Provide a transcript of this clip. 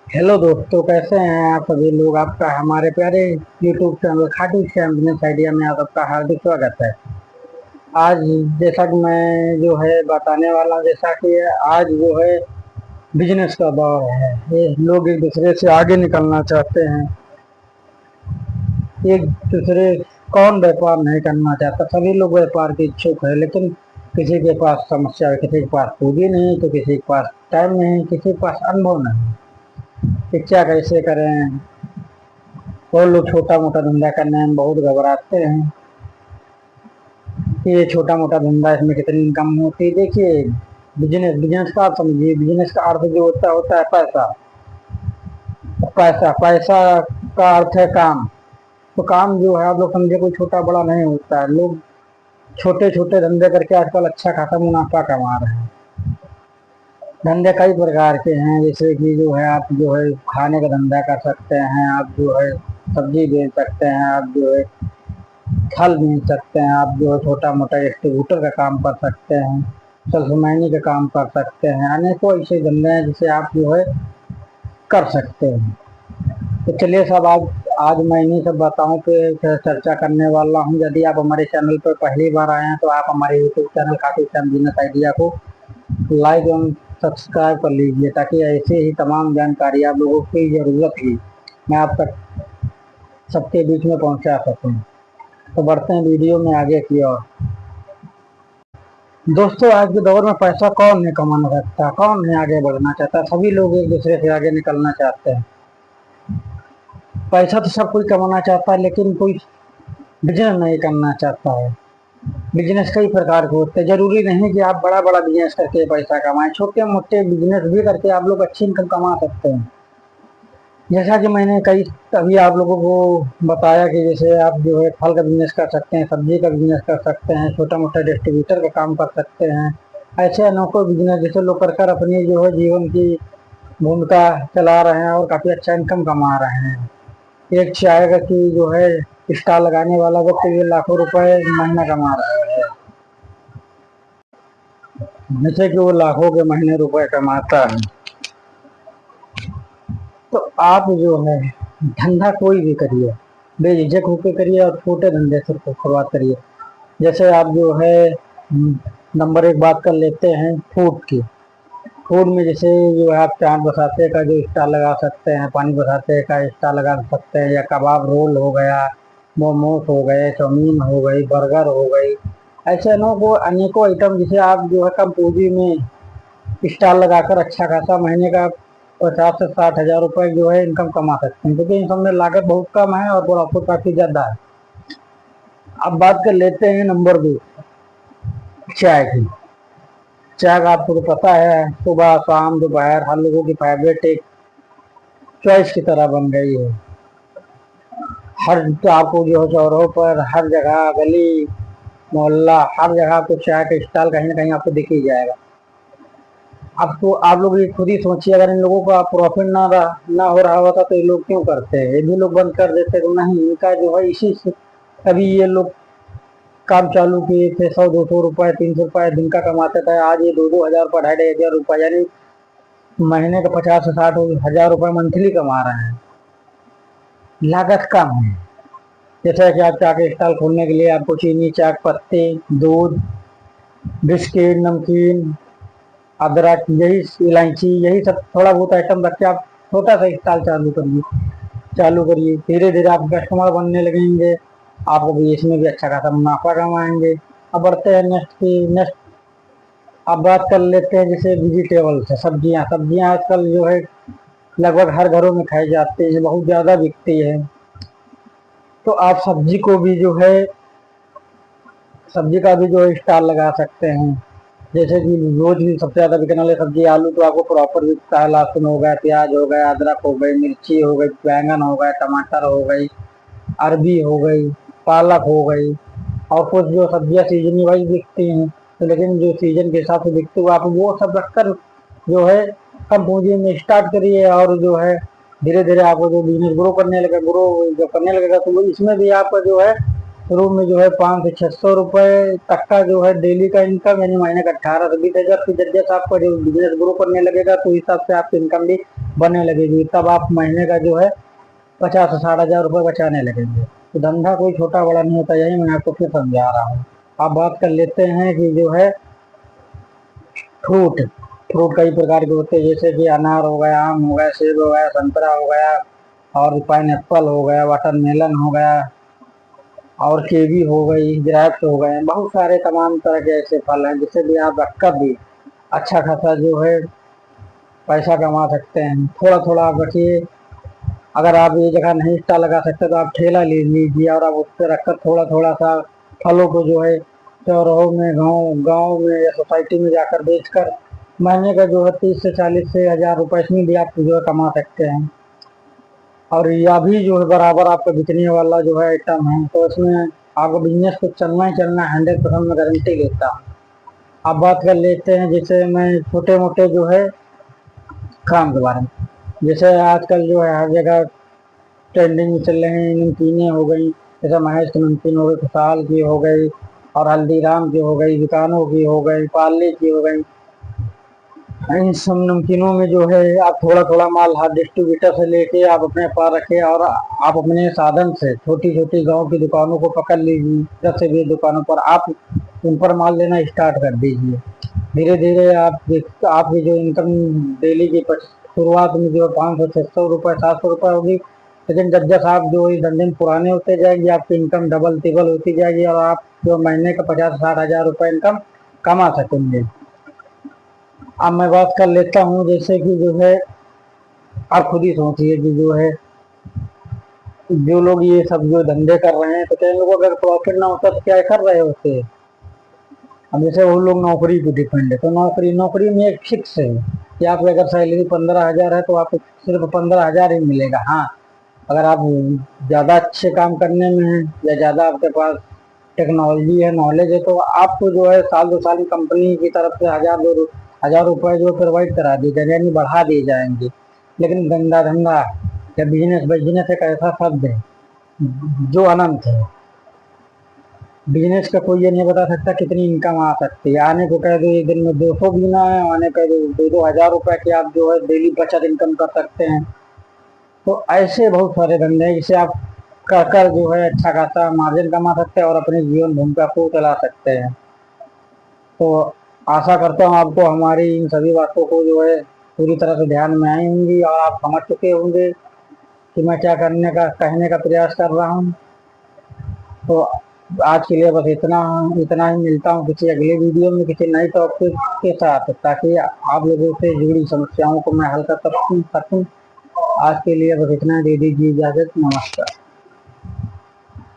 Hello दोस्तों, कैसे हैं आप सभी लोग। आपका हमारे प्यारे YouTube channel Khatu Shyam business idea में आप सबका हार्दिक स्वागत है। आज जैसा कि मैं जो है बताने वाला हूं, जैसा कि आज जो है बिजनेस का दौर है। ये लोग एक दूसरे से आगे निकलना चाहते हैं। एक दूसरे कौन व्यापार नहीं करना चाहता, सभी लोग व्यापार के इच्छुक है, लेकिन किसी के पास समस्या है, किसी के पास पूंजी नहीं, तो किसी के पास टाइम नहीं, किसी के पास अनुभव नहीं कि क्या कैसे करें। और लोग छोटा मोटा धंधा करने में बहुत घबराते हैं कि ये छोटा मोटा धंधा, इसमें कितनी इनकम होती है। देखिए, बिजनेस बिजनेस का आप समझिए, बिजनेस का अर्थ जो होता होता है पैसा। पैसा पैसा का अर्थ है काम। तो काम जो है आप लोग समझे कोई छोटा बड़ा नहीं होता है। लोग छोटे छोटे धंधे करके आजकल अच्छा खासा मुनाफा कमा रहे हैं। धंधे कई प्रकार के हैं, जैसे कि जो है आप जो है खाने का धंधा कर सकते हैं, आप जो है सब्जी बेच सकते हैं, आप जो है फल बेच सकते हैं, आप जो है छोटा मोटा डिस्ट्रीब्यूटर का काम कर सकते हैं, सेल्समैनी का काम कर सकते हैं। अनेकों ऐसे धंधे हैं जिसे आप जो है कर सकते हैं। तो चलिए सब आज मैं इन्हीं सब बातों पे चर्चा करने वाला हूँ। यदि आप हमारे चैनल पर पहली बार आए हैं तो आप हमारे YouTube channel Khatu Shyam business idea को लाइक एवं सब्सक्राइब कर लीजिए, ताकि ऐसे ही तमाम जानकारी आप लोगों की जरूरत ही मैं आप तक सबके बीच में पहुंचा सकूं। तो बढ़ते हैं वीडियो में आगे की ओर। दोस्तों, आज के दौर में पैसा कौन नहीं कमाना चाहता, कौन नहीं आगे बढ़ना चाहता। सभी लोग एक दूसरे से आगे निकलना चाहते हैं। पैसा तो सब कोई कमाना चाहता है, लेकिन कोई बिजनेस नहीं करना चाहता है। बिजनेस कई प्रकार के होते हैं। जरूरी नहीं कि आप बड़ा बड़ा बिजनेस करके पैसा कमाएं, छोटे मोटे बिजनेस भी करके आप लोग अच्छी इनकम कमा सकते हैं। जैसा कि मैंने कई अभी आप लोगों को बताया कि जैसे आप जो है फल का बिजनेस कर सकते हैं, सब्जी का बिजनेस कर सकते हैं, छोटा मोटा डिस्ट्रीब्यूटर का काम कर सकते हैं। ऐसे अनोखो बिजनेस जैसे लोग कर कर अपनी जो है जीवन की भूमिका चला रहे हैं और काफी अच्छा इनकम कमा रहे हैं। एक चाय का की जो है स्टॉल लगाने वाला व्यक्ति ये लाखों रुपए महीना कमा रहा है। जैसे कि वो लाखों के महीने रुपए कमाता है। तो आप जो है धंधा कोई भी करिए, बेझिझक होकर करिए और छोटे धंधे से शुरुआत करिए। जैसे आप जो है नंबर एक बात कर लेते हैं फूड की। फूड में जैसे जो है आप चाट बसाते का जो स्टॉल लगा सकते हैं, पानी बसाते का स्टॉल लगा सकते हैं, या कबाब रोल हो गया, मोमोस हो गए, चाउमीन हो गई, बर्गर हो गई। ऐसे अनेकों आइटम जिसे आप जो है कम पूंजी में स्टॉल लगाकर अच्छा खासा महीने का 50 से 60 हजार रुपए जो है इनकम कमा सकते हैं, क्योंकि इन सब में लागत बहुत कम है और प्रॉफिट काफी ज्यादा है। अब बात कर लेते हैं नंबर 2, चाय की। चाय का आपको तो पता है, सुबह शाम दोपहर हर लोगों की फेवरेट एक चॉइस की तरह बन गई है। हर तो आपको जो है चौराहों पर, हर जगह, गली मोहल्ला, हर जगह आपको चाय का स्टॉल कहीं ना कहीं आपको दिख ही जाएगा। अब तो आप लोग ये खुद ही सोचिए, अगर इन लोगों का प्रॉफिट ना हो रहा होता तो ये लोग क्यों करते हैं। ये भी लोग बंद कर देते तो नहीं, इनका जो है इसी से तभी ये लोग काम चालू किए थे। 100 200 रुपए 300 रुपए दिन का कमाते थे, आज ये 2 2 हजार रुपए 2.5 2.5 हजार रुपए, यानी महीने का 50 से 60 हजार रुपए मंथली कमा रहे हैं। लागत कम है। जैसे कि आप चाय के स्टॉल खोलने के लिए आपको चीनी, चाय पत्ती, दूध, बिस्किट, नमकीन, अदरक, यही इलायची, यही सब थोड़ा बहुत आइटम रख के आप छोटा सा स्टॉल चालू करिए। धीरे धीरे आप कस्टमर बनने लगेंगे, आप भी इसमें भी अच्छा खासा मुनाफा कमाएंगे। अब बढ़ते हैं नेक्स्ट। अब बात कर लेते हैं जैसे वेजिटेबल्स है, सब्जियां। सब्जियां आजकल जो है लगभग हर घरों में खाई जाती है, बहुत ज्यादा बिकती है। तो आप सब्जी का भी जो है स्टॉल लगा सकते हैं। जैसे कि रोज भी सबसे ज्यादा बिकने वाली सब्जी आलू, तो आपको प्रॉपर बिकता है। लहसुन हो गया, प्याज हो गया, अदरक हो गई, मिर्ची हो गई, बैंगन हो गया, टमाटर हो गई, अरबी हो गई, पालक हो गई। और कुछ जो सब्जियां सीजन वाइज बिकती हैं, तो लेकिन जो सीजन के हिसाब से बिकती है आप वो सब रखकर जो है कम पूंजी में स्टार्ट करिए। और जो है धीरे धीरे आपको जो बिजनेस ग्रो करने लगेगा, ग्रो जब करने लगेगा, तो इसमें भी आपका जो है शुरू में जो है 500 से 600 रुपए तक का जो है डेली का इनकम, यानी महीने का 18 से 20 हज़ार। फिर जब जैसे आपका जो बिजनेस ग्रो करने लगेगा तो हिसाब से आपकी इनकम भी बनने लगेगी, तब आप महीने का जो है 50 से 60 हज़ार रुपये बचाने लगेंगे। तो धंधा कोई छोटा बड़ा नहीं होता, यही मैं आपको फिर समझा रहा हूँ। आप बात कर लेते हैं कि जो है फ्रूट फ्रूट कई प्रकार के होते हैं, जैसे कि अनार हो गया, आम हो गया, सेब हो गया, संतरा हो गया, और पाइन एप्पल हो गया, वाटरमेलन हो गया, और कीवी हो गई, ग्रेप्स हो गए। बहुत सारे तमाम तरह के ऐसे फल हैं जिससे भी आप रखकर भी अच्छा खासा जो है पैसा कमा सकते हैं। थोड़ा थोड़ा आप रखिए, अगर आप ये जगह नहीं स्टॉल लगा सकते तो आप ठेला ले लीजिए और आप उस पर रखकर थोड़ा थोड़ा सा फलों को जो है चौराहों में, गांव गांव में या सोसाइटी में जाकर बेचकर महीने का जो है 30 से 40 से 1000 रुपये इसमें भी आप जो है कमा सकते हैं। और यह भी जो है बराबर आपका बिकने वाला जो है आइटम है, तो इसमें आपका बिजनेस को चलना ही चलना 100% में गारंटी लेता हूँ। अब बात कर लेते हैं जैसे मैं छोटे मोटे जो है काम के बारे में। जैसे आजकल जो है हर जगह ट्रेंडिंग में चल रहे हैं नमकीनें हो गई, जैसे महेश की नमकीन हो गई, खुशहाल की हो गई, और हल्दीराम की हो गई, बिकानो की हो गई, पार्ले की हो गई। इन सब नमकीनों में जो है आप थोड़ा थोड़ा माल हर डिस्ट्रीब्यूटर से लेके आप अपने पास रखें, और आप अपने साधन से छोटी छोटी गांव की दुकानों को पकड़ लीजिए, 10 से 20 दुकानों पर आप उन पर माल लेना स्टार्ट कर दीजिए। धीरे धीरे आपकी जो इनकम डेली की शुरुआत में जो 500 600 रुपये 700 रुपये होगी, लेकिन जब जब आप जो इस धंधे में पुराने होते जाएंगे आपकी इनकम डबल तिबल होती जाएगी, और आप जो महीने का 50 से 60 हज़ार रुपये इनकम कमा सकेंगे। अब मैं बात कर लेता हूँ जैसे कि जो है आप खुद ही सोचिए कि जो है जो लोग ये सब जो धंधे कर रहे हैं, तो कई लोग अगर प्रॉफिट ना होता तो क्या कर रहे होते। अब जैसे वो लोग नौकरी पे डिपेंड है, तो नौकरी नौकरी में एक फिक्स है कि आपकी अगर सैलरी 15 हज़ार है तो आपको सिर्फ 15 हज़ार ही मिलेगा। हाँ, अगर आप ज़्यादा अच्छे काम करने में हैं या ज़्यादा आपके पास टेक्नोलॉजी है, नॉलेज है, तो आपको जो है साल 2 साल में कंपनी की तरफ से 1000 रुपये जो प्रोवाइड करा दी जाएंगे, यानी बढ़ा दिए जाएंगे। लेकिन धंधा धंधा या बिजनेस बिजनेस एक ऐसा शब्द है जो अनंत है। बिजनेस का कोई ये नहीं बता सकता कितनी इनकम आ सकती है। आने को कह दो एक दिन में 200 बीना है, आने कह दो 2-2 हज़ार रुपए की आप जो है डेली बचत इनकम कर सकते हैं। तो ऐसे बहुत सारे धंधे हैं जिसे आप कर जो है अच्छा खासा मार्जिन कमा सकते हैं और अपने जीवन भूमिका को चला सकते हैं। तो आशा करता हूँ आपको हमारी इन सभी बातों को जो है पूरी तरह से ध्यान में आई होंगी और आप समझ चुके होंगे कि मैं क्या कहने का प्रयास कर रहा हूँ। तो आज के लिए बस इतना इतना ही। मिलता हूँ किसी अगले वीडियो में किसी नए टॉपिक के साथ, ताकि आप लोगों से जुड़ी समस्याओं को मैं हल कर सकूँ। आज के लिए बस इतना, दे दीजिए इजाज़त। नमस्कार।